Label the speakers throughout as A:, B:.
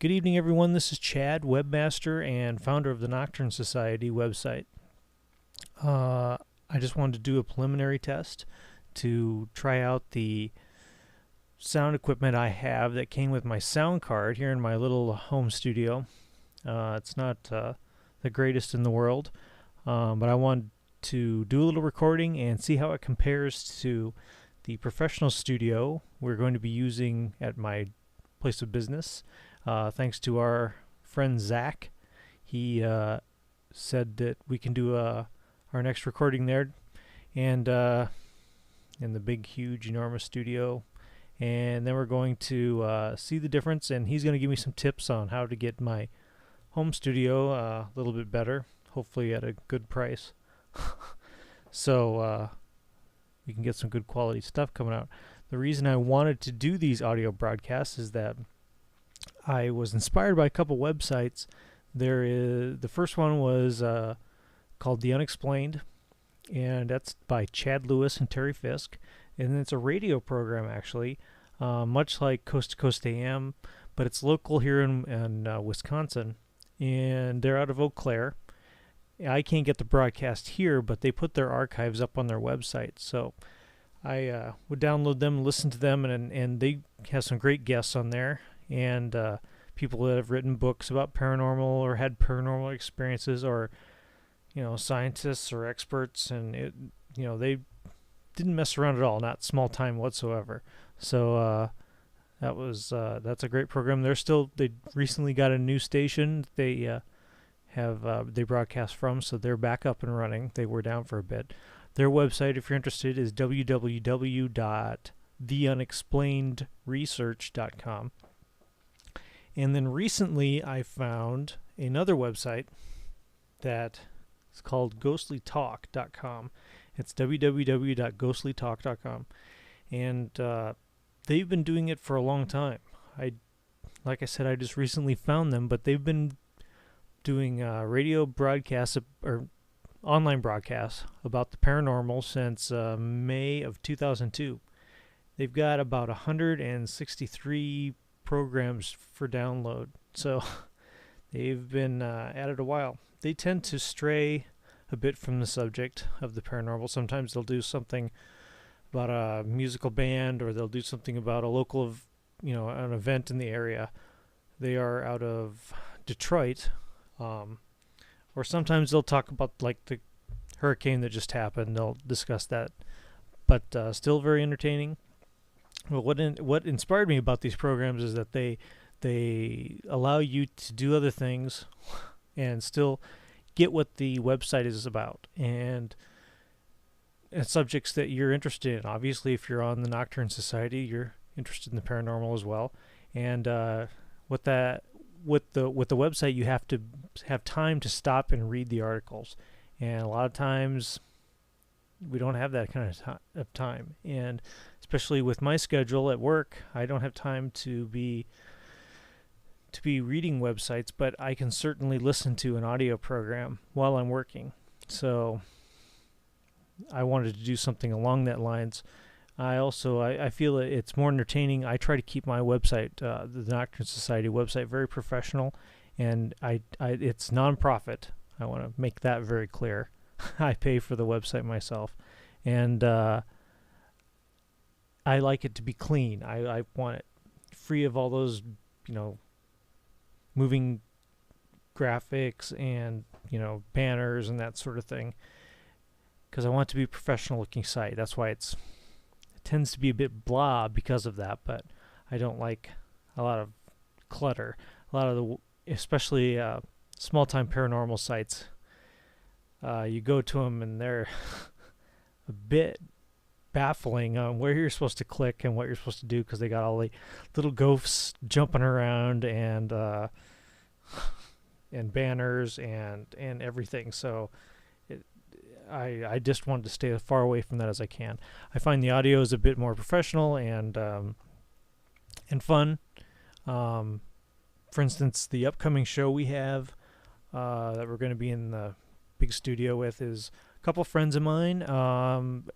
A: Good evening, everyone. This is Chad, webmaster and founder of the Nocturne Society website. I just wanted to do a preliminary test to try out the sound equipment I have that came with my sound card here in my little home studio. It's not the greatest in the world, but I wanted to do a little recording and see how it compares to the professional studio we're going to be using at my place of business. Thanks to our friend Zach, he said that we can do our next recording there, and in the big, huge, enormous studio. And then we're going to see the difference, and he's going to give me some tips on how to get my home studio a little bit better, hopefully at a good price. So we can get some good quality stuff coming out. The reason I wanted to do these audio broadcasts is that I was inspired by a couple websites. The first one was called The Unexplained, and that's by Chad Lewis and Terry Fisk, and it's a radio program actually, much like Coast to Coast AM, but it's local here in Wisconsin, and they're out of Eau Claire. I can't get the broadcast here, but they put their archives up on their website, so I would download them and listen to them, and they have some great guests on there, and people that have written books about paranormal or had paranormal experiences, or scientists or experts, and they didn't mess around at all, not small time whatsoever. So that's a great program. They recently got a new station they broadcast from, so they're back up and running. They were down for a bit. Their website, if you're interested, is www.theunexplainedresearch.com. And then recently I found another website that is called ghostlytalk.com. It's www.ghostlytalk.com. And they've been doing it for a long time. Like I said, I just recently found them, but they've been doing radio broadcasts or online broadcasts about the paranormal since May of 2002. They've got about 163 programs for download, so they've been at it a while. They tend to stray a bit from the subject of the paranormal. Sometimes they'll do something about a musical band, or they'll do something about a local, an event in the area. They are out of Detroit. Or sometimes they'll talk about like the hurricane that just happened. They'll discuss that, but still very entertaining. Well, what inspired me about these programs is that they allow you to do other things and still get what the website is about, and subjects that you're interested in. Obviously, if you're on the Nocturne Society, you're interested in the paranormal as well. And with the website, you have to have time to stop and read the articles, and a lot of times we don't have that kind of time. And especially with my schedule at work, I don't have time to be reading websites, but I can certainly listen to an audio program while I'm working. So I wanted to do something along that lines. I feel it's more entertaining. I try to keep my website, the Nocturne Society website, very professional, and it's non-profit. I want to make that very clear. I pay for the website myself, and I like it to be clean. I want it free of all those, moving graphics and banners and that sort of thing, because I want it to be a professional-looking site. That's why it tends to be a bit blah because of that, but I don't like a lot of clutter. A lot of especially small-time paranormal sites, you go to them and they're a bit baffling on where you're supposed to click and what you're supposed to do, because they got all the little ghosts jumping around and banners and everything. So I just wanted to stay as far away from that as I can. I find the audio is a bit more professional and fun. For instance, the upcoming show we have that we're going to be in the big studio with is a couple friends of mine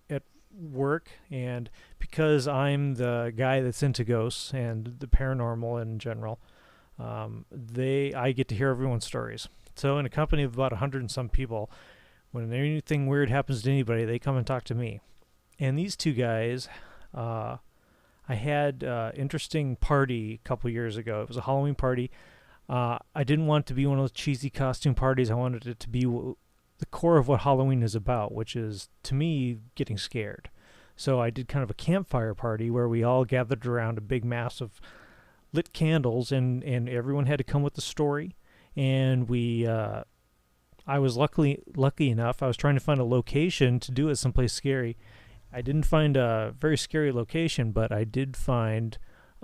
A: at work, and because I'm the guy that's into ghosts and the paranormal in general, I get to hear everyone's stories. So in a company of about 100 and some people, when anything weird happens to anybody, they come and talk to me. And these two guys, I had an interesting party a couple years ago. It was a Halloween party. I didn't want it to be one of those cheesy costume parties. I wanted it to be the core of what Halloween is about, which is, to me, getting scared. So I did kind of a campfire party where we all gathered around a big mass of lit candles, and everyone had to come with a story. And I was lucky enough. I was trying to find a location to do it someplace scary. I didn't find a very scary location, but I did find,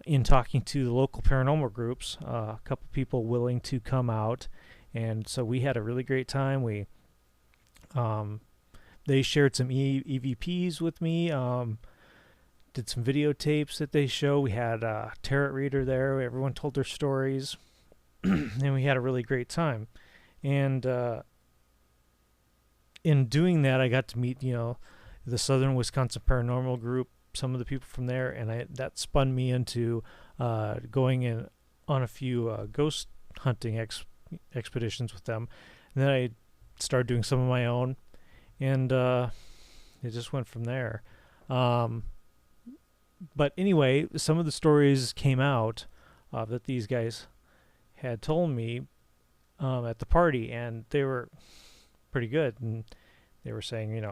A: in talking to the local paranormal groups, a couple people willing to come out, and so we had a really great time. They shared some EVPs with me, did some videotapes that they show. We had a tarot reader there. Everyone told their stories, and we had a really great time. And in doing that, I got to meet, the Southern Wisconsin Paranormal Group, some of the people from there, and that spun me into going in on a few ghost hunting expeditions with them. And then I started doing some of my own, and it just went from there. But anyway, some of the stories came out that these guys had told me at the party, and they were pretty good. And they were saying,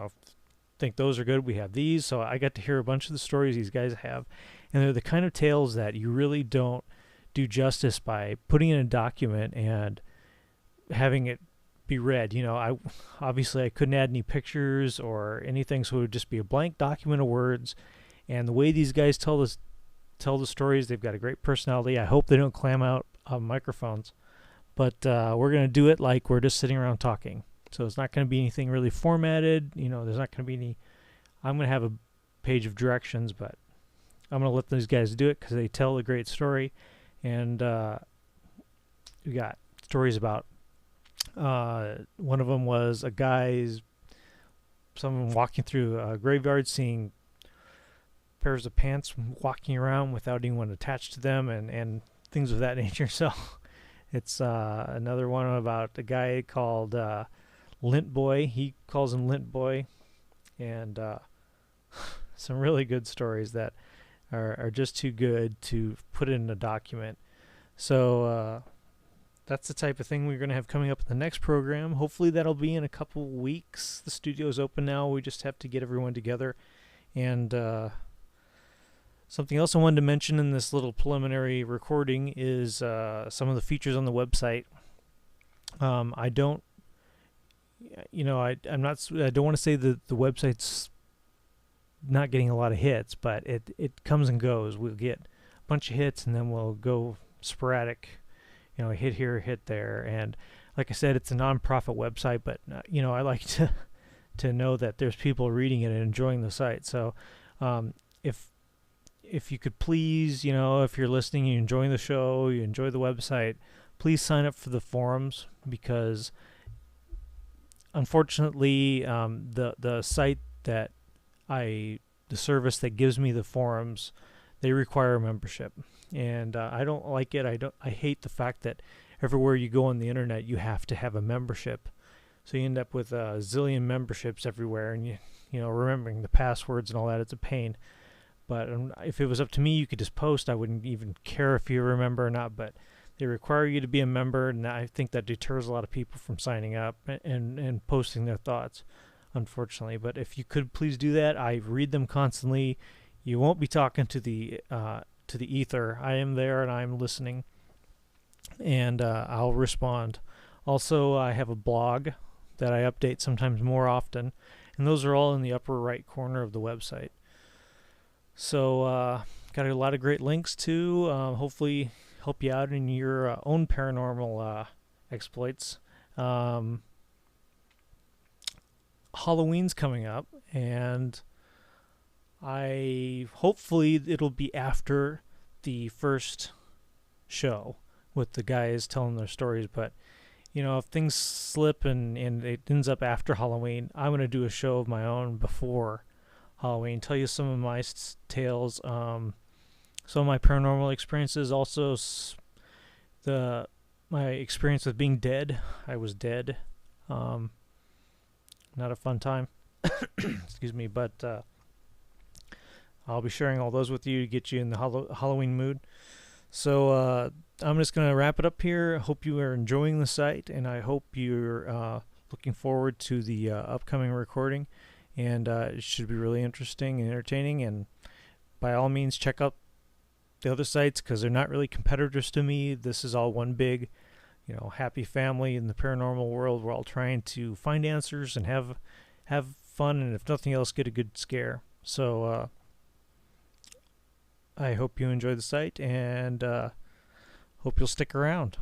A: think those are good, we have these. So I got to hear a bunch of the stories these guys have, and they're the kind of tales that you really don't do justice by putting in a document and having it be read. Obviously I couldn't add any pictures or anything, so it would just be a blank document of words. And the way these guys tell the stories, they've got a great personality. I hope they don't clam out microphones, but we're going to do it like we're just sitting around talking. So it's not going to be anything really formatted. There's not going to be any. I'm going to have a page of directions, but I'm going to let those guys do it because they tell a great story. And we got stories about. One of them was someone walking through a graveyard, seeing pairs of pants walking around without anyone attached to them, and things of that nature. So it's another one about a guy called Lint Boy. He calls him Lint Boy. And some really good stories that are just too good to put in a document. So that's the type of thing we're going to have coming up in the next program. Hopefully that'll be in a couple weeks. The studio's open now. We just have to get everyone together. And something else I wanted to mention in this little preliminary recording is some of the features on the website. I don't want to say that the website's not getting a lot of hits, but it comes and goes. We'll get a bunch of hits, and then we'll go sporadic, hit here, hit there. And like I said, it's a non-profit website, but I like to know that there's people reading it and enjoying the site. So if you could please, if you're listening, you're enjoying the show, you enjoy the website, please sign up for the forums, because unfortunately, the site that the service that gives me the forums, they require membership, and I don't like it. I hate the fact that everywhere you go on the internet, you have to have a membership. So you end up with a zillion memberships everywhere, and remembering the passwords and all that, it's a pain. But if it was up to me, you could just post. I wouldn't even care if you remember or not, but they require you to be a member, and I think that deters a lot of people from signing up and posting their thoughts, unfortunately. But if you could please do that, I read them constantly. You won't be talking to the ether. I am there, and I'm listening, and I'll respond. Also, I have a blog that I update sometimes more often, and those are all in the upper right corner of the website. So got a lot of great links to hopefully help you out in your own paranormal exploits. Halloween's coming up, and hopefully it'll be after the first show with the guys telling their stories. But if things slip and it ends up after Halloween, I'm going to do a show of my own before Halloween, tell you some of my tales, some of my paranormal experiences, also my experience with being dead. I was dead. Not a fun time. Excuse me, but I'll be sharing all those with you to get you in the Halloween mood. So I'm just going to wrap it up here. I hope you are enjoying the site, and I hope you're looking forward to the upcoming recording. And it should be really interesting and entertaining. And by all means, check out the other sites because they're not really competitors to me. This is all one big, happy family in the paranormal world. We're all trying to find answers and have fun, and if nothing else, get a good scare. So I hope you enjoy the site, and hope you'll stick around.